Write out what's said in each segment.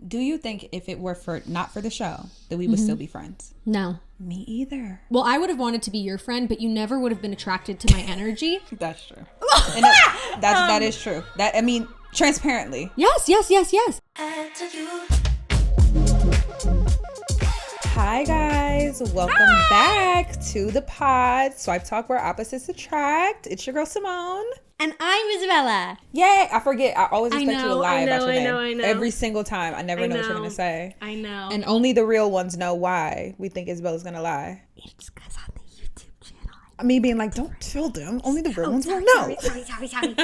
do you think if it were not for the show that we would still be friends? No. Me either. Well, I would have wanted to be your friend, but you never would have been attracted to my energy. That's true. And that is true. That, I mean, transparently. Yes. Hi guys, welcome back to the pod, Swipe Talk Where Opposites Attract. It's your girl Simone. And I'm Isabella. Yay, I forget. I always expect you to lie about your name. I know. Every single time. I never know what you're going to say. I know. And only the real ones know why we think Isabella's going to lie. It's because on the YouTube channel. Me being like, don't tell them. Only the real ones will know. Sorry.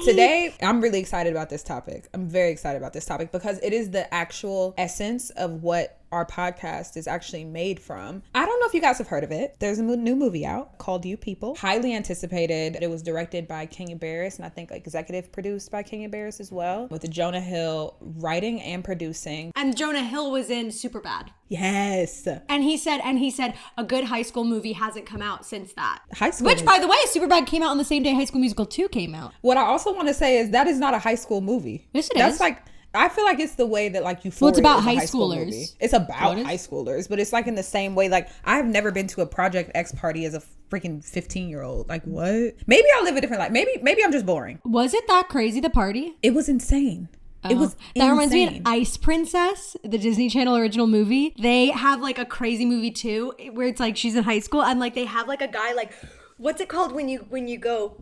Today, I'm really excited about this topic. I'm very excited about this topic because it is the actual essence of what our podcast is actually made from. I don't know if you guys have heard of it. There's a new movie out called You People. Highly anticipated. It was directed by Kenya Barris and I think executive produced by Kenya Barris as well, with Jonah Hill writing and producing. And Jonah Hill was in Superbad. Yes. And he said a good high school movie hasn't come out since that. Which, by the way, Superbad came out on the same day High School Musical 2 came out. What I also want to say is that is not a high school movie. Yes, it That's is. like, I feel like it's the way that like Euphoria. Well, it's about is a high school schoolers. Movie. It's about high schoolers, but it's like in the same way. Like I've never been to a Project X party as a freaking 15-year-old. Like what? Maybe I'll live a different life. Maybe I'm just boring. Was it that crazy, the party? It was insane. It was that reminds me of Ice Princess, the Disney Channel original movie. They have like a crazy movie too, where it's like she's in high school and like they have like a guy like, what's it called when you go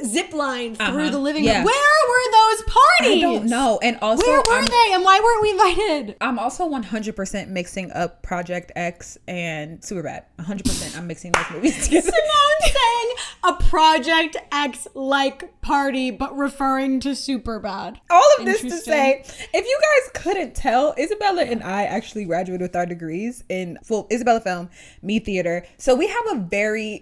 zip line through the living room? Where were those parties? I don't know. And also, where were they? And why weren't we invited? I'm also 100% mixing up Project X and Superbad. 100%. I'm mixing those movies together. Simone saying a Project X like party, but referring to Superbad. All of this to say, if you guys couldn't tell, Isabella and I actually graduated with our degrees in Isabella Film, me theater. So we have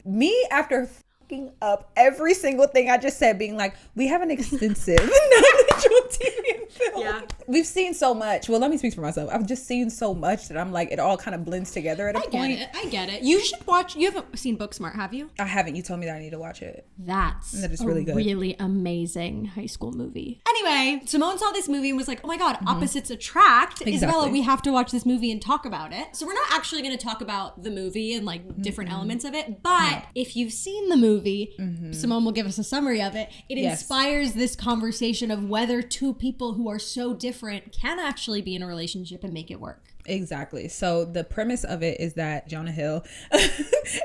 me after fucking up every single thing I just said, being like, we have an extensive knowledge on TV and film. Yeah. We've seen so much. Well, let me speak for myself. I've just seen so much that I'm like, it all kind of blends together at a point. I get it. You should watch. You haven't seen Booksmart, have you? I haven't. You told me that I need to watch it. That is really good. Really amazing high school movie. Anyway, Simone saw this movie and was like, oh my God, opposites attract. Exactly. Isabella, we have to watch this movie and talk about it. So we're not actually going to talk about the movie and like different elements of it. But if you've seen the movie, Simone will give us a summary of it. It inspires this conversation of whether two people who are so different can actually be in a relationship and make it work. Exactly. So the premise of it is that Jonah Hill,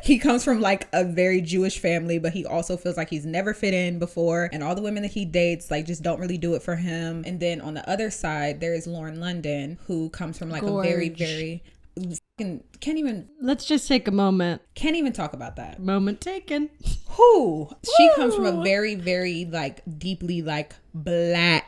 he comes from like a very Jewish family, but he also feels like he's never fit in before. And all the women that he dates like just don't really do it for him. And then on the other side, there is Lauren London, who comes from like a very, very... can't even... Let's just take a moment. Can't even talk about that. Moment taken. She comes from a very, very like deeply like black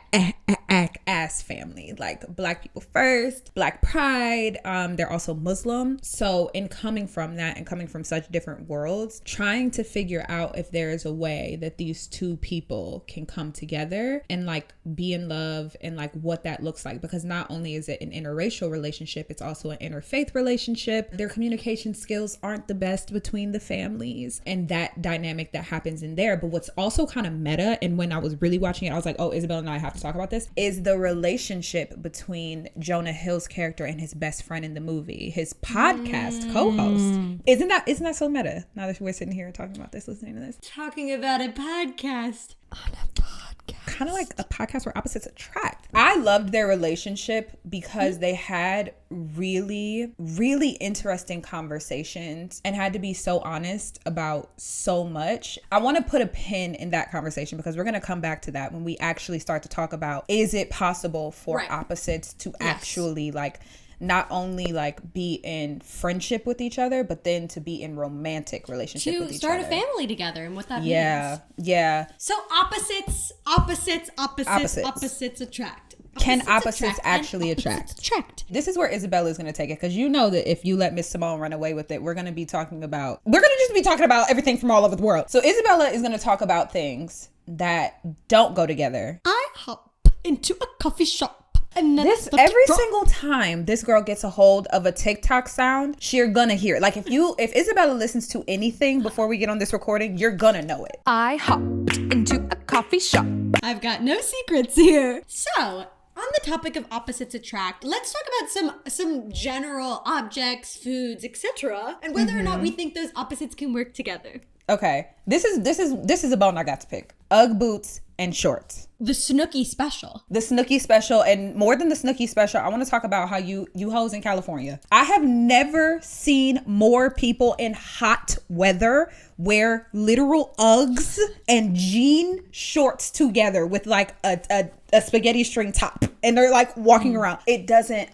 ass family, like black people first, black pride. They're also Muslim. So in coming from that and coming from such different worlds, trying to figure out if there is a way that these two people can come together and like be in love and like what that looks like, because not only is it an interracial relationship, it's also an interfaith relationship. Their communication skills aren't the best between the families and that dynamic that happens in there. But what's also kind of meta, and when I was really watching it, I was like, oh, Isabella and I have to talk about this, is the relationship between Jonah Hill's character and his best friend in the movie, his podcast co-host. Isn't that so meta? Now that we're sitting here talking about this, listening to this. Talking about a podcast. On a podcast. Kind of like a podcast where opposites attract. I loved their relationship because they had really, really interesting conversations and had to be so honest about so much. I want to put a pin in that conversation because we're going to come back to that when we actually start to talk about, is it possible for opposites to actually like not only like be in friendship with each other, but then to be in romantic relationship with each other. To start a family together and what that means. Yeah. So opposites attract. Can opposites actually attract? This is where Isabella is going to take it, because you know that if you let Miss Simone run away with it, we're going to just be talking about everything from all over the world. So Isabella is going to talk about things that don't go together. I hop into a coffee shop. And this every single time this girl gets a hold of a TikTok sound, you're gonna hear it. Like if Isabella listens to anything before we get on this recording, you're gonna know it. I hopped into a coffee shop. I've got no secrets here. So on the topic of opposites attract, let's talk about some general objects, foods, etc., and whether or not we think those opposites can work together. Okay, this is a bone I got to pick. Ugg boots and shorts. The Snooki special. The Snooki special, and more than the Snooki special, I want to talk about how you hoes in California. I have never seen more people in hot weather wear literal Uggs and jean shorts together with like a spaghetti string top, and they're like walking around. I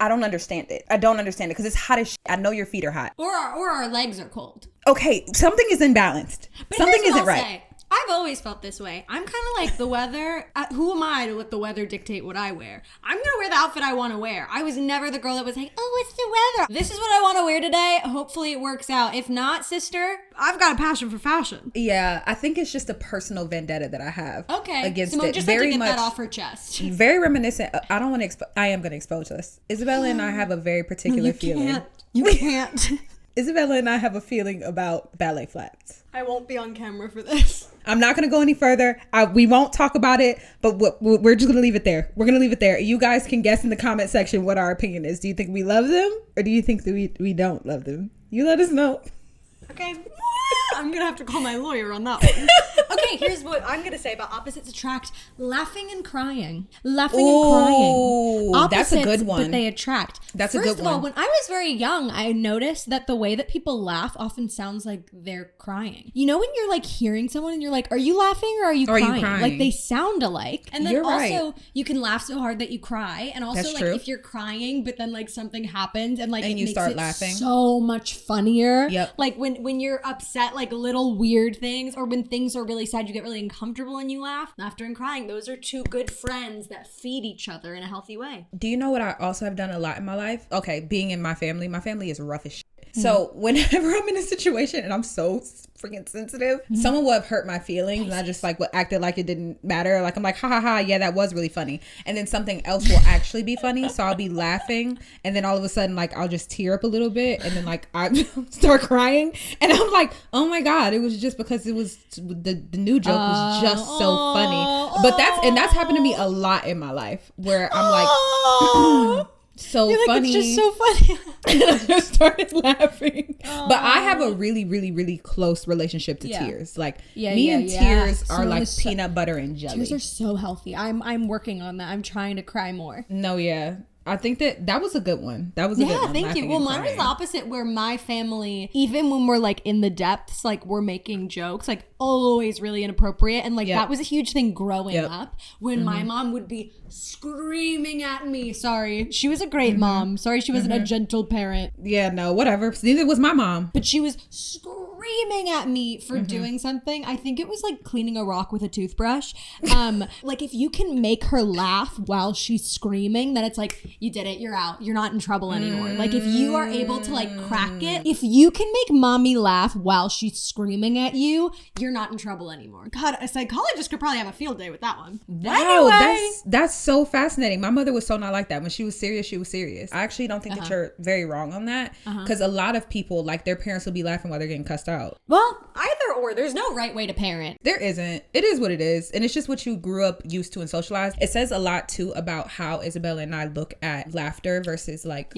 don't understand it. I don't understand it because it's hot as shit. I know your feet are hot. Or our legs are cold. Okay, something is imbalanced. But something isn't right. I've always felt this way. I'm kind of like the weather. Who am I to let the weather dictate what I wear? I'm going to wear the outfit I want to wear. I was never the girl that was like, oh, it's the weather. This is what I want to wear today. Hopefully it works out. If not, sister, I've got a passion for fashion. Yeah, I think it's just a personal vendetta that I have. Okay. Against Simone it. just Very had to get much, that off her chest. Very reminiscent. I don't want to. I am going to expose us. Isabella and I have a very particular feeling. You can't. Isabella and I have a feeling about ballet flats. I won't be on camera for this. I'm not going to go any further. We won't talk about it, but we're just going to leave it there. We're going to leave it there. You guys can guess in the comment section what our opinion is. Do you think we love them, or do you think that we don't love them? You let us know. Okay. I'm going to have to call my lawyer on that one. Okay, here's what I'm going to say about opposites attract. Laughing and crying. Laughing and crying. Opposites, that's a good one. But they attract. That's a good one. First of all, when I was very young, I noticed that the way that people laugh often sounds like they're crying. You know when you're like hearing someone and you're like, are you laughing or are you crying? Like they sound alike. And then you're also you can laugh so hard that you cry. And also that's like true. if you're crying but then like something happens and like and it you makes start it laughing so much funnier. Yep. Like when you're upset, like little weird things, or when things are really sad, you get really uncomfortable and you laugh. Laughter and crying, those are two good friends that feed each other in a healthy way. Do you know what I also have done a lot in my life? Okay, being in my family is rough as shit. So whenever I'm in a situation and I'm so freaking sensitive, someone will have hurt my feelings and I just like would acted like it didn't matter. Like I'm like, ha ha ha, yeah, that was really funny. And then something else will actually be funny. So I'll be laughing and then all of a sudden like I'll just tear up a little bit and then like I start crying and I'm like, oh my God, it was just because it was the new joke was just so funny. But that's happened to me a lot in my life where I'm like so you're like, funny. It's just so funny. And I just started laughing. But I have a really, really, really close relationship to tears. Like me and tears are like peanut butter and jelly. Tears are so healthy. I'm working on that. I'm trying to cry more. No, yeah. I think that was a good one. That was a good one. Yeah, thank you. Well, mine was the opposite, where my family, even when we're like in the depths, like we're making jokes, like always really inappropriate. And like that was a huge thing growing up when my mom would be screaming at me. Sorry. She was a great mom. Sorry she wasn't a gentle parent. Yeah, no, whatever. Neither was my mom. But she was screaming at me for doing something. I think it was like cleaning a rock with a toothbrush. Like if you can make her laugh while she's screaming, then it's like, you did it, you're out, you're not in trouble anymore. Like if you are able to like crack it, if you can make mommy laugh while she's screaming at you, you're not in trouble anymore. God, a psychologist could probably have a field day with that one. Wow, anyway. that's so fascinating. My mother was so not like that. When she was serious, she was serious. I actually don't think that you're very wrong on that, because a lot of people, like their parents will be laughing while they're getting cussed out. Well, either or. There's no right way to parent. There isn't. It is what it is. And it's just what you grew up used to and socialized. It says a lot too about how Isabella and I look at laughter versus like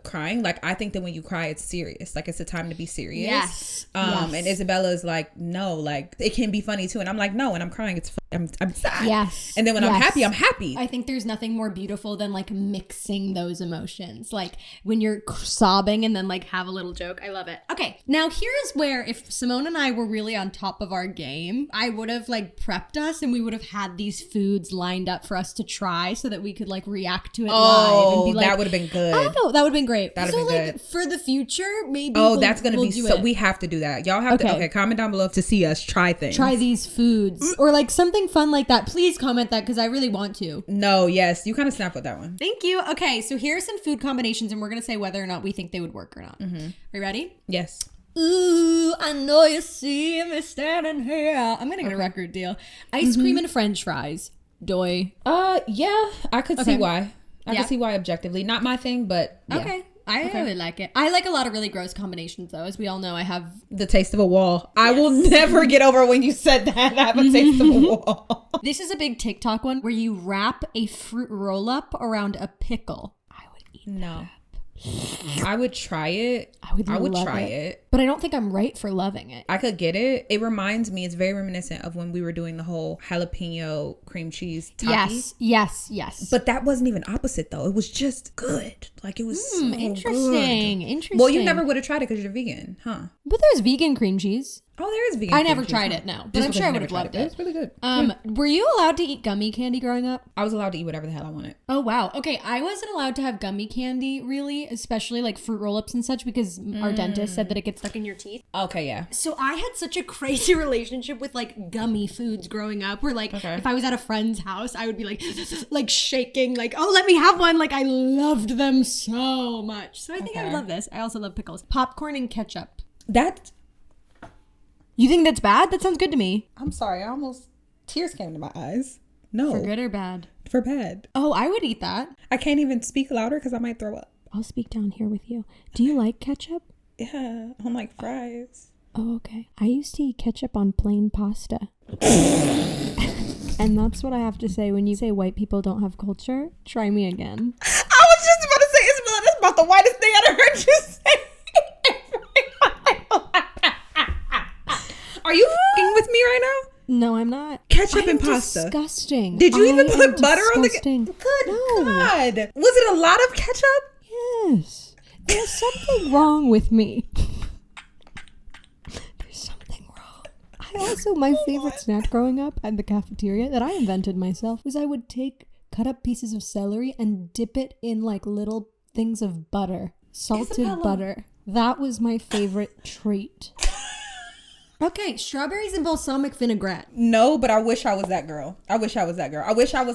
crying. Like I think that when you cry, it's serious. Like it's a time to be serious. Yes. And Isabella's like, no, like it can be funny too. And I'm like, no, when I'm crying, it's I'm sad. Yes. And then when I'm happy, I'm happy. I think there's nothing more beautiful than like mixing those emotions. Like when you're sobbing and then like have a little joke. I love it. Okay. Now here's where if Simone and I were really on top of our game, I would have like prepped us and we would have had these foods lined up for us to try so that we could like react to it live and be like, that would have been good. Oh, that would have been great. That would have been like, good. For the future, maybe that's going to be so, we have to do that. Y'all have to, comment down below to see us try things. Try these foods or like something fun like that. Please comment that because I really want to. No, yes. You kind of snapped with that one. Thank you. Okay, so here are some food combinations and we're going to say whether or not we think they would work or not. Are you ready? Yes. Ooh, I know you see me standing here. I'm going to get a record deal. Ice cream and french fries. Doy. Yeah, I could see why. I can see why objectively. Not my thing, but yeah. Okay. I would like it. I like a lot of really gross combinations, though. As we all know, I have the taste of a wall. Yes. I will never get over when you said that. I have a taste of a wall. This is a big TikTok one where you wrap a fruit roll-up around a pickle. I would eat that. I would try it. I would try it. But I don't think I'm right for loving it. I could get it. It reminds me, it's very reminiscent of when we were doing the whole jalapeno cream cheese taki. Yes. But that wasn't even opposite, though. It was just good. Like, it was so interesting. good. Interesting. Well, you never would have tried it because you're vegan, huh? But there's vegan cream cheese. Oh, there is vegan. I never tried it, no. But I'm sure I would have loved it. It's really good. Were you allowed to eat gummy candy growing up? I was allowed to eat whatever the hell I wanted. Oh, wow. Okay, I wasn't allowed to have gummy candy, really, especially like fruit roll-ups and such, because our dentist said that it gets stuck in your teeth. Okay, yeah. So I had such a crazy relationship with like gummy foods growing up, where like if I was at a friend's house, I would be like shaking, like, oh, let me have one. Like, I loved them so much. So I think I would love this. I also love pickles. Popcorn and ketchup. You think that's bad? That sounds good to me. I'm sorry. Tears came to my eyes. No. For good or bad? For bad. Oh, I would eat that. I can't even speak louder because I might throw up. I'll speak down here with you. Do you like ketchup? Yeah, on like fries. Oh, okay. I used to eat ketchup on plain pasta. And that's what I have to say when you say white people don't have culture. Try me again. I was just about to say, Isabella, that's about the whitest thing I've heard you say. Are you f***ing with me right now? No, I'm not. Ketchup and pasta. Disgusting. Did you even put butter on the... Good God. Was it a lot of ketchup? Yes. There's something wrong with me. There's something wrong. My favorite snack growing up at the cafeteria that I invented myself was I would take cut up pieces of celery and dip it in like little things of butter. Salted butter. That was my favorite treat. Okay, strawberries and balsamic vinaigrette. No, but I wish I was that girl. I wish I was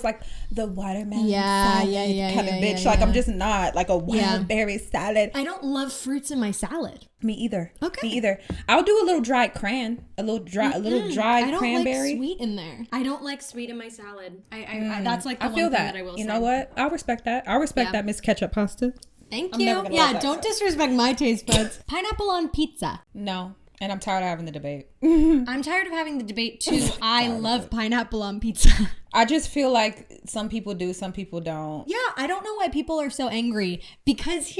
like the watermelon salad kind of bitch. Like, I'm just not like a wild berry salad. I don't love fruits in my salad. Me either. Okay. Me either. I'll do a little dried cran, a little dried cranberry. I don't like sweet in there. I don't like sweet in my salad. I that's like the one thing that I will say. You know what? I'll respect that. I'll respect that, Miss Ketchup Pasta. Thank you. Yeah, don't disrespect my taste buds. Pineapple on pizza. No. And I'm tired of having the debate. I'm tired of having the debate too. I love pineapple on pizza. I just feel like some people do, some people don't. Yeah, I don't know why people are so angry. Because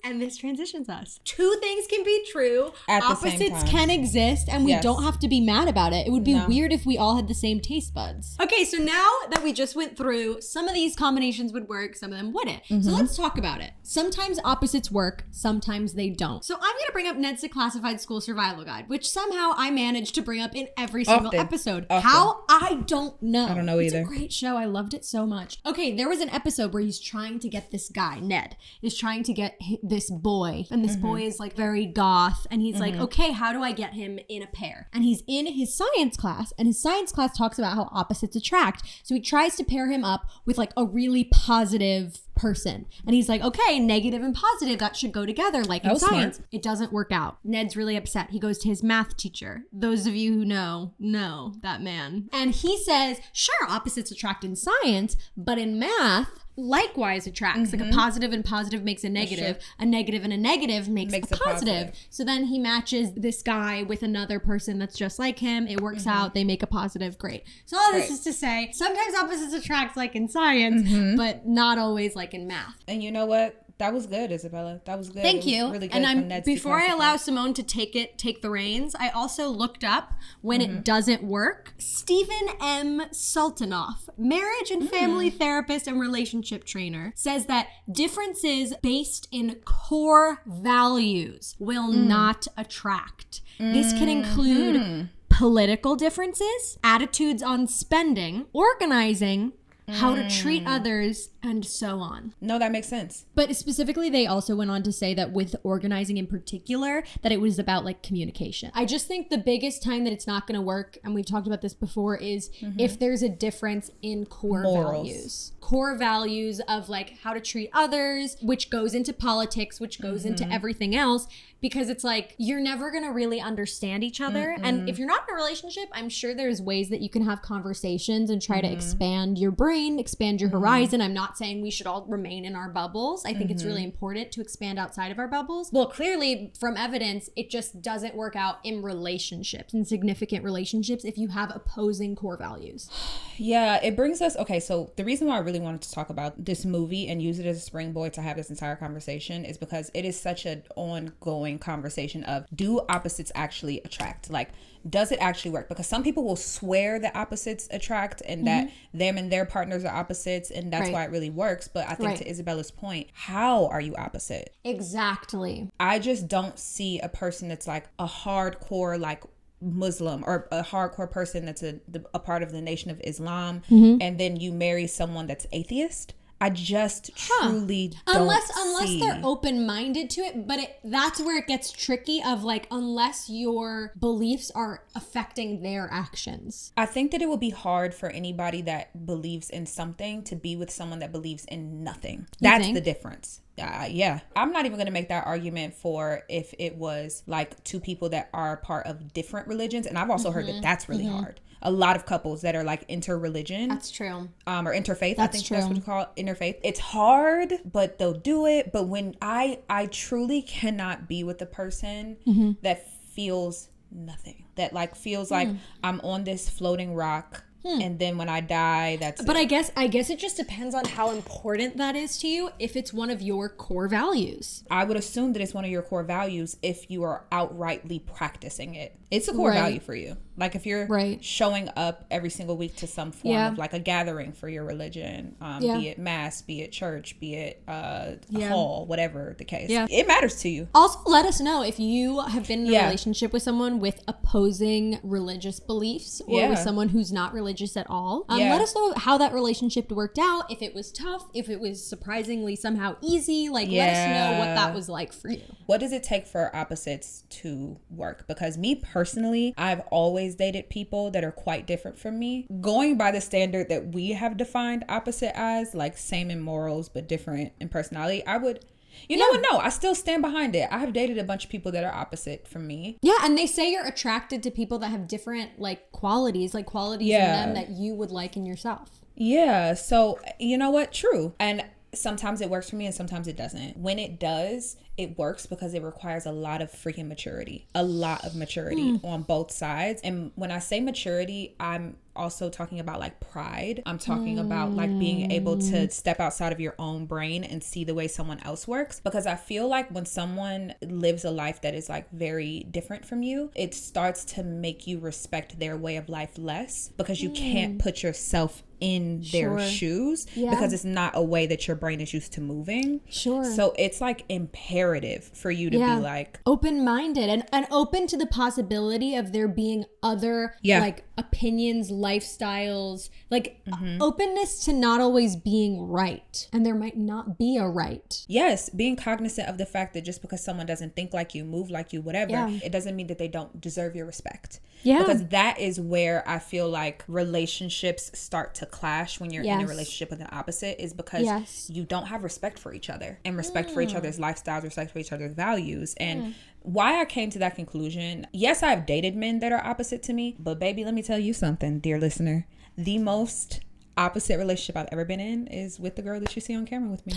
and this transitions us. Two things can be true. At the same Opposites time. can exist, and we don't have to be mad about it. It would be weird if we all had the same taste buds. Okay, so now that we just went through, some of these combinations would work, some of them wouldn't. So let's talk about it. Sometimes opposites work, sometimes they don't. So I'm going to bring up Ned's Declassified School Survival Guide, which somehow I managed to bring up in every single episode. How? I don't know. I don't know either. It's a great show. I loved it so much. Okay, there was an episode where he's trying to get this guy, Ned, is trying to get this boy. And this boy is like very goth. And he's like, okay, how do I get him in a pair? And he's in his science class. And his science class talks about how opposites attract. So he tries to pair him up with like a really positive person. And he's like, okay, negative and positive, that should go together like in science. Smart. It doesn't work out. Ned's really upset. He goes to his math teacher. Those of you who know that man. And he says, sure, opposites attract in science, but in math, likewise attracts. Like a positive and positive makes a negative. A negative and a negative makes a positive. So then he matches this guy with another person that's just like him. It works out. They make a positive. Great. So all this is to say, sometimes opposites attract like in science, but not always like in math. And you know what? That was good, Isabella. That was good. Thank you. Really good. And before I allow Simone to take the reins, I also looked up when it doesn't work. Stephen M. Sultanoff, marriage and family therapist and relationship trainer, says that differences based in core values will not attract. This can include political differences, attitudes on spending, organizing, how to treat others, and so on. No, that makes sense. But specifically, they also went on to say that with organizing in particular, that it was about like communication. I just think the biggest time that it's not going to work, and we've talked about this before, is if there's a difference in core values. Core values of like how to treat others, which goes into politics, which goes into everything else. Because it's like, you're never going to really understand each other. And if you're not in a relationship, I'm sure there's ways that you can have conversations and try to expand your brain brain, expand your horizon. I'm not saying we should all remain in our bubbles. I think it's really important to expand outside of our bubbles. Well, clearly from evidence, it just doesn't work out in relationships, in significant relationships, if you have opposing core values. Yeah, it brings us, okay, so the reason why I really wanted to talk about this movie and use it as a springboard to have this entire conversation is because it is such an ongoing conversation of, do opposites actually attract? Like, does it actually work? Because some people will swear that opposites attract and that them and their partners are opposites and that's why it really works. But I think to Isabella's point, how are you opposite? Exactly. I just don't see a person that's like a hardcore like Muslim or a hardcore person that's a part of the Nation of Islam and then you marry someone that's atheist. I just truly don't unless they're open-minded to it, but that's where it gets tricky of like, unless your beliefs are affecting their actions. I think that it would be hard for anybody that believes in something to be with someone that believes in nothing. That's the difference. Yeah. I'm not even going to make that argument for if it was like two people that are part of different religions. And I've also heard that that's really hard. A lot of couples that are like inter-religion. That's true. Or interfaith. That's I think true. that's what you call it, interfaith. It's hard, but they'll do it. But when I truly cannot be with a person that feels nothing. That like feels like I'm on this floating rock. And then when I die, that's But I guess it just depends on how important that is to you, if it's one of your core values. I would assume that it's one of your core values if you are outrightly practicing it. It's a core value for you. Like if you're showing up every single week to some form of like a gathering for your religion, be it mass, be it church, be it a hall, whatever the case. Yeah. It matters to you. Also, let us know if you have been in a relationship with someone with opposing religious beliefs or with someone who's not religious at all. Let us know how that relationship worked out, if it was tough, if it was surprisingly somehow easy. Like, let us know what that was like for you. What does it take for opposites to work? Because me personally, I've always dated people that are quite different from me. Going by the standard that we have defined opposite as, like same in morals but different in personality, I would... You know what? No, I still stand behind it. I have dated a bunch of people that are opposite from me. Yeah, and they say you're attracted to people that have different like qualities in them that you would like in yourself. Yeah, so you know what? True. And sometimes it works for me and sometimes it doesn't. When it does, it works because it requires a lot of freaking maturity. A lot of maturity on both sides. And when I say maturity, I'm also talking about like pride. I'm talking about like being able to step outside of your own brain and see the way someone else works. Because I feel like when someone lives a life that is like very different from you, it starts to make you respect their way of life less because you can't put yourself in their shoes because it's not a way that your brain is used to moving. So it's like imperative for you to be like open-minded and open to the possibility of there being other like opinions, lifestyles, like openness to not always being right. And there might not be a right. Yes, being cognizant of the fact that just because someone doesn't think like you, move like you, whatever, it doesn't mean that they don't deserve your respect. Because that is where I feel like relationships start to clash when you're in a relationship with an opposite, is because you don't have respect for each other and respect for each other's lifestyles, respect for each other's values. And why I came to that conclusion, yes, I've dated men that are opposite to me, but baby, let me tell you something, dear listener. The most opposite relationship I've ever been in is with the girl that you see on camera with me.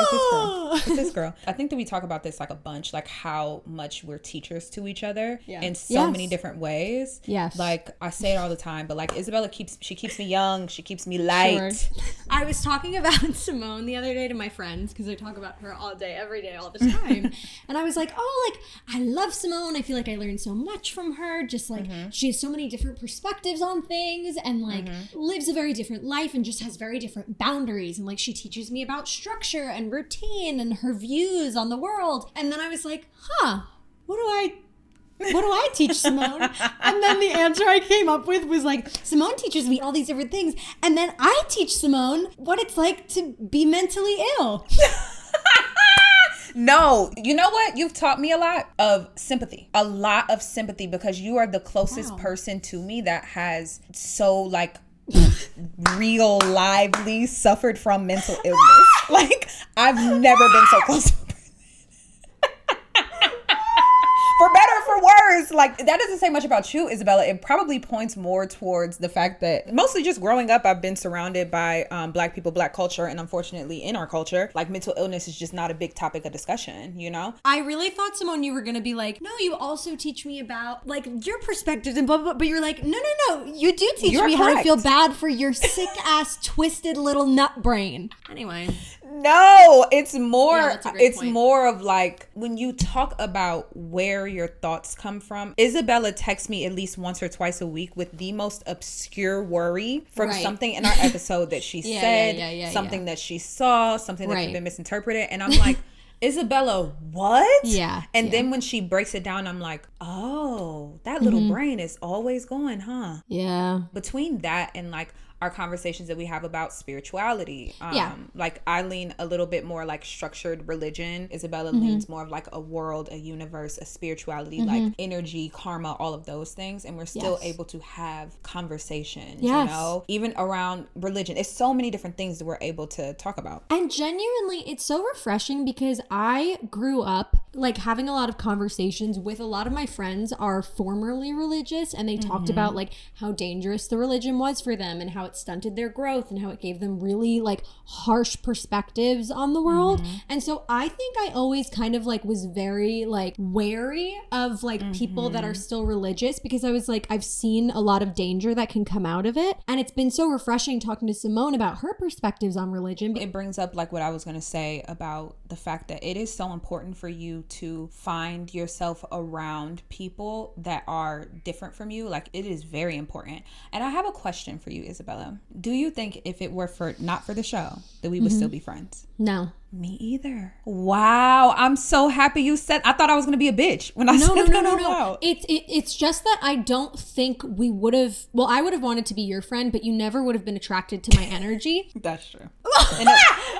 It's this girl. I think that we talk about this like a bunch, like how much we're teachers to each other in so many different ways. Like I say it all the time, but like Isabella keeps me young. She keeps me light. I was talking about Simone the other day to my friends because I talk about her all day, every day, all the time. And I was like, oh, like I love Simone. I feel like I learned so much from her. Just like she has so many different perspectives on things and like lives a very different life and just has very different boundaries. And like she teaches me about structure and routine and her views on the world. And then I was like, what do I teach Simone? And then the answer I came up with was like, Simone teaches me all these different things. And then I teach Simone what it's like to be mentally ill. No, you know what? You've taught me a lot of sympathy, because you are the closest person to me that has so like real lively suffered from mental illness. Like I've never been so close to a person. For better or for worse, like, that doesn't say much about you, Isabella. It probably points more towards the fact that mostly just growing up, I've been surrounded by Black people, Black culture, and unfortunately in our culture, like, mental illness is just not a big topic of discussion, you know? I really thought, Simone, you were going to be like, no, you also teach me about, like, your perspectives and blah, blah, blah. But you're like, no. You do teach me how to feel bad for your sick-ass, twisted little nut brain. Anyway. No, it's more, it's point. more of like, when you talk about where your thoughts come from, Isabella texts me at least once or twice a week with the most obscure worry from something in our episode that she said, something that she saw, something that could be misinterpreted. And I'm like, Isabella, what? Yeah. And then when she breaks it down, I'm like, oh, that little brain is always going, huh? Yeah. Between that and like our conversations that we have about spirituality. Like, I lean a little bit more like structured religion. Isabella leans more of like a world, a universe, a spirituality, like energy, karma, all of those things. And we're still able to have conversations, you know, even around religion. It's so many different things that we're able to talk about. And genuinely, it's so refreshing because I grew up like having a lot of conversations with a lot of my friends are formerly religious, and they talked about like how dangerous the religion was for them and how it stunted their growth and how it gave them really like harsh perspectives on the world. And so I think I always kind of like was very like wary of like people that are still religious, because I was like, I've seen a lot of danger that can come out of it. And it's been so refreshing talking to Simone about her perspectives on religion. It brings up like what I was going to say about the fact that it is so important for you to find yourself around people that are different from you. Like, it is very important. And I have a question for you, Isabella. Do you think if it were for not for the show that we would still be friends? No. Me either. Wow, I'm so happy you said. I thought I was gonna be a bitch when I said that. No. It's just that I don't think we would have. Well, I would have wanted to be your friend, but you never would have been attracted to my energy. That's true.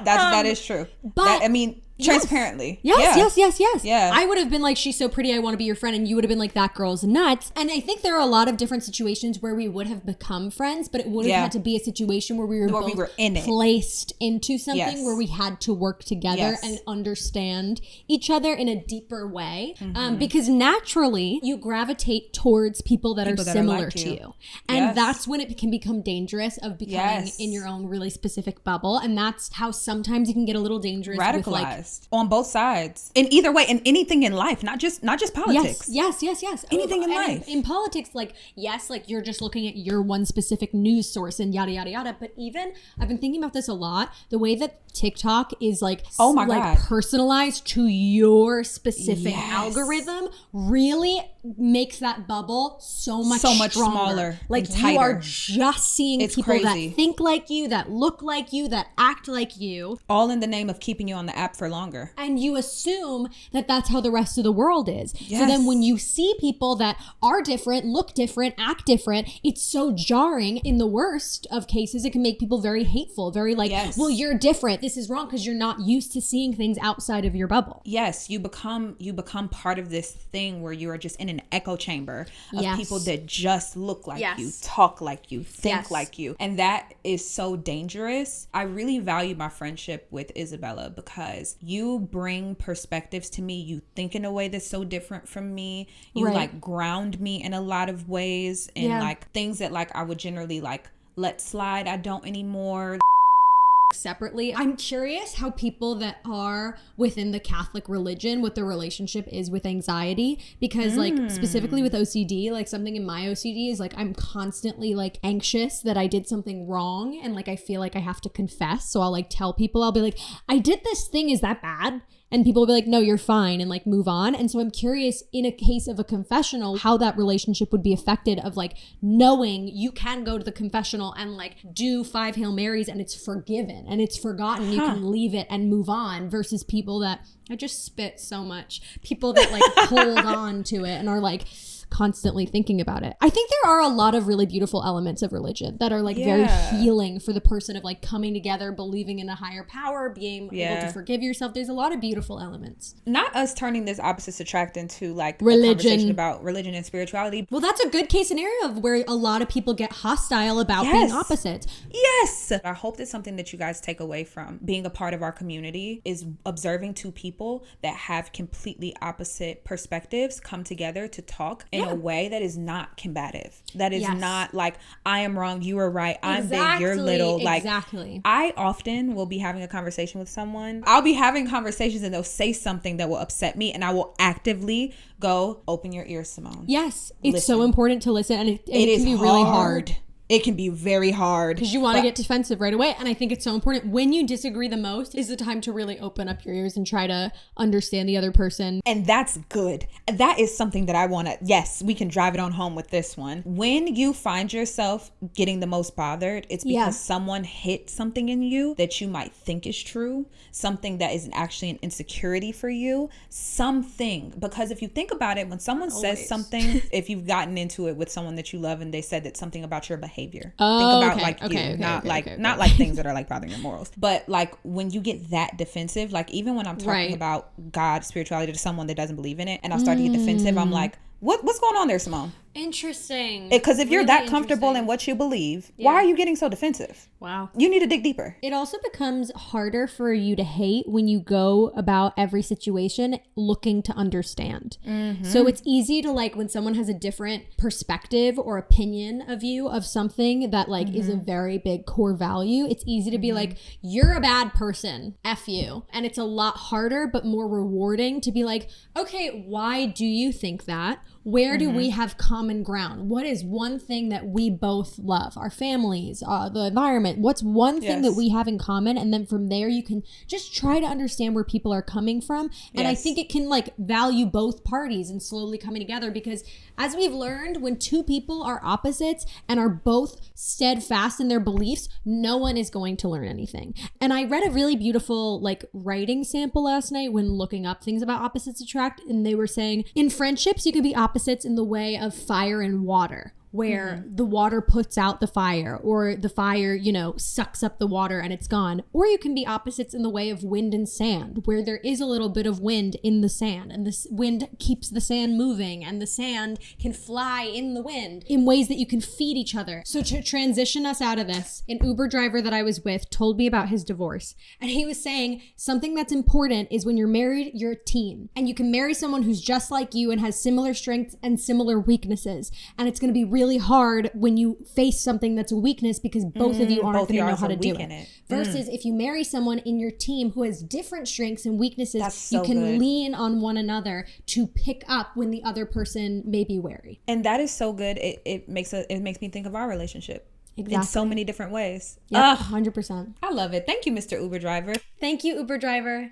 That is true. But I mean, transparently. Yes. Yeah. I would have been like, she's so pretty, I want to be your friend, and you would have been like, that girl's nuts. And I think there are a lot of different situations where we would have become friends, but it would have had to be a situation where we were both placed into something where we had to work together and understand each other in a deeper way, because naturally you gravitate towards people that are similar to you, and that's when it can become dangerous of becoming in your own really specific bubble. And that's how sometimes it can get a little dangerous, radicalized with like on both sides, in either way, in anything in life, not just politics. Yes. Anything in life. In politics, like, yes, like you're just looking at your one specific news source and yada yada yada. But even I've been thinking about this a lot. The way that TikTok is like, God, personalized to your specific algorithm really makes that bubble so much smaller. Like, you are just seeing people that think like you, that look like you, that act like you, all in the name of keeping you on the app for longer. And you assume that that's how the rest of the world is. So then when you see people that are different, look different, act different, it's so jarring. In the worst of cases, it can make people very hateful, very like, well, you're different, this is wrong, because you're not used to seeing things outside of your bubble. Yes, you become part of this thing where you are just in an echo chamber of people that just look like you, talk like you, think like you. And that is so dangerous. I really value my friendship with Isabella because you bring perspectives to me. You think in a way that's so different from me. You like ground me in a lot of ways, and like things that like I would generally like let slide, I don't anymore. Separately, I'm curious how people that are within the Catholic religion, what their relationship is with anxiety, because like specifically with OCD, like something in my OCD is like I'm constantly like anxious that I did something wrong, and like I feel like I have to confess. So I'll like tell people, I'll be like, I did this thing, is that bad? And people will be like, no, you're fine, and like move on. And so I'm curious, in a case of a confessional, how that relationship would be affected of like knowing you can go to the confessional and like do 5 Hail Marys and it's forgiven and it's forgotten. You can leave it and move on, versus people that, I just spit so much, people that like hold on to it and are like constantly thinking about it. I think there are a lot of really beautiful elements of religion that are like very healing for the person, of like coming together, believing in a higher power, being able to forgive yourself. There's a lot of beautiful elements. Not us turning this opposites attract into like religion. A conversation about religion and spirituality. Well, that's a good case scenario of where a lot of people get hostile about being opposites. Yes. I hope that's something that you guys take away from being a part of our community, is observing two people that have completely opposite perspectives come together to talk in a way that is not combative. That is not like, I am wrong, you are right, I'm big, you're little. Like, I often will be having a conversation with someone. I'll be having conversations and they'll say something that will upset me, and I will actively go, open your ears, Simone. Yes, it's so important to listen, and it can be really hard. It can be very hard. Because you want to get defensive right away. And I think it's so important. When you disagree the most is the time to really open up your ears and try to understand the other person. And that's good. That is something that I want to, yes, we can drive it on home with this one. When you find yourself getting the most bothered, it's because someone hit something in you that you might think is true. Something that is actually an insecurity for you. Something. Because if you think about it, when someone says something, if you've gotten into it with someone that you love and they said that something about your behavior, think about not like things that are like bothering your morals, but like when you get that defensive, like even when I'm talking about God, spirituality to someone that doesn't believe in it, and I'll start to get defensive, I'm like, what's going on there, Simone? Interesting. Because if you're that comfortable in what you believe, why are you getting so defensive? Wow. You need to dig deeper. It also becomes harder for you to hate when you go about every situation looking to understand. So it's easy to, like, when someone has a different perspective or opinion of you of something that like is a very big core value, it's easy to be like, you're a bad person, F you. And it's a lot harder but more rewarding to be like, okay, why do you think that? Where do we have common ground? What is one thing that we both love? Our families, the environment. What's one thing that we have in common? And then from there, you can just try to understand where people are coming from. And I think it can like value both parties and slowly coming together, because as we've learned, when two people are opposites and are both steadfast in their beliefs, no one is going to learn anything. And I read a really beautiful like writing sample last night when looking up things about opposites attract. And they were saying in friendships, you can be opposites in the way of fire and water, where the water puts out the fire, or the fire, you know, sucks up the water and it's gone. Or you can be opposites in the way of wind and sand, where there is a little bit of wind in the sand, and this wind keeps the sand moving, and the sand can fly in the wind in ways that you can feed each other. So to transition us out of this, an Uber driver that I was with told me about his divorce. And he was saying something that's important is when you're married, you're a team, and you can marry someone who's just like you and has similar strengths and similar weaknesses. And it's going to be really hard when you face something that's a weakness, because both of you aren't going to know how to do it. Versus if you marry someone in your team who has different strengths and weaknesses, you can lean on one another to pick up when the other person may be wary. And that is so good. It makes me think of our relationship. Exactly. In so many different ways. Yeah, 100%. I love it. Thank you, Mr. Uber driver. Thank you, Uber driver. Anyway,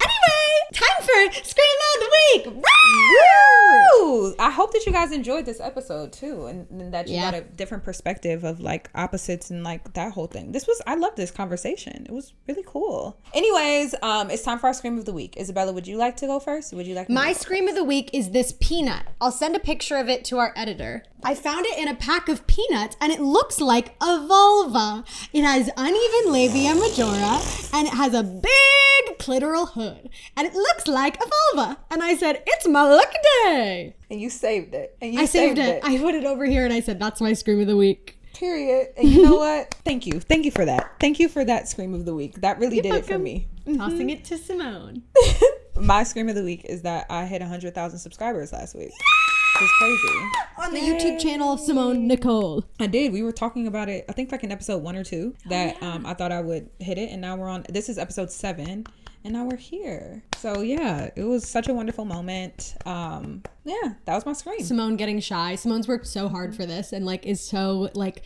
time for Scream of the Week. Woo! I hope that you guys enjoyed this episode too, and that you got a different perspective of like opposites and like that whole thing. I love this conversation. It was really cool. Anyways, it's time for our Scream of the Week. Isabella, would you like to go first? Would you like my Scream of the Week is this peanut. I'll send a picture of it to our editor. I found it in a pack of peanuts, and it looks like a vulva. It has uneven labia majora, and it has a big clitoral hood, and it looks like a vulva. And I said, it's my lucky day. And you saved it. I saved it. I put it over here, and I said, that's my Scream of the Week. Period. And you know what? Thank you. Thank you for that. Thank you for that Scream of the Week. That really did it for me. Tossing it to Simone. My Scream of the Week is that I hit 100,000 subscribers last week. It's crazy. On the YouTube channel, Simone Nicole. I did. We were talking about it, I think like in episode 1 or 2, that I thought I would hit it. And now we're on, this is episode 7. And now we're here. So yeah, it was such a wonderful moment. Yeah, that was my Scream. Simone getting shy. Simone's worked so hard for this and like is so like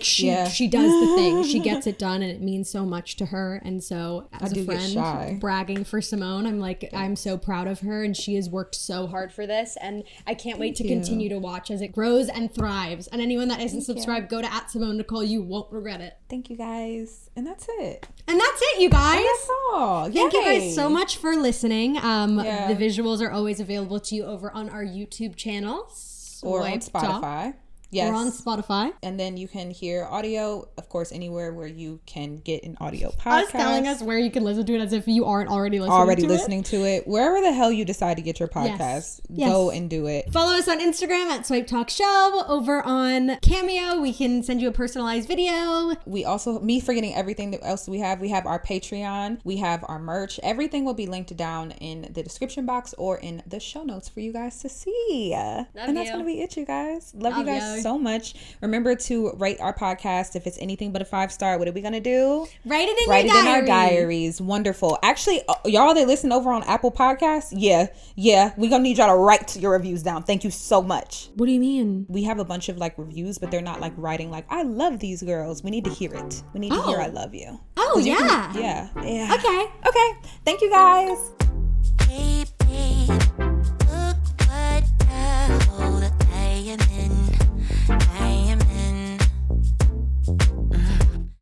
she does the thing. She gets it done and it means so much to her. And so as a friend bragging for Simone, I'm like, I'm so proud of her, and she has worked so hard for this, and I can't wait to continue to watch as it grows and thrives. And anyone that isn't subscribed, go to @Simone Nicole. You won't regret it. Thank you guys. And that's it. And that's it, you guys. And that's all. Thank you guys so much for listening. The visuals are always available to you over on our YouTube channels. Or on Spotify. Yes. We're on Spotify. And then you can hear audio, of course, anywhere where you can get an audio podcast. I was telling us where you can listen to it as if you aren't already listening to it. Wherever the hell you decide to get your podcast, go and do it. Follow us on Instagram at Swipe Talk Show. Over on Cameo, we can send you a personalized video. We also, me forgetting everything else we have our Patreon, we have our merch. Everything will be linked down in the description box or in the show notes for you guys to see. That's going to be it, you guys. Love you guys so much. Remember to rate our podcast. If it's anything but a 5-star, what are we gonna do? Write it in our diaries. Wonderful. Actually, y'all that listen over on Apple Podcasts, we're gonna need y'all to write your reviews down. Thank you so much. What do you mean? We have a bunch of like reviews, but they're not like writing like, I love these girls. We need to hear it. We need to hear I love you. Oh, yeah. Yeah. Okay. Thank you guys.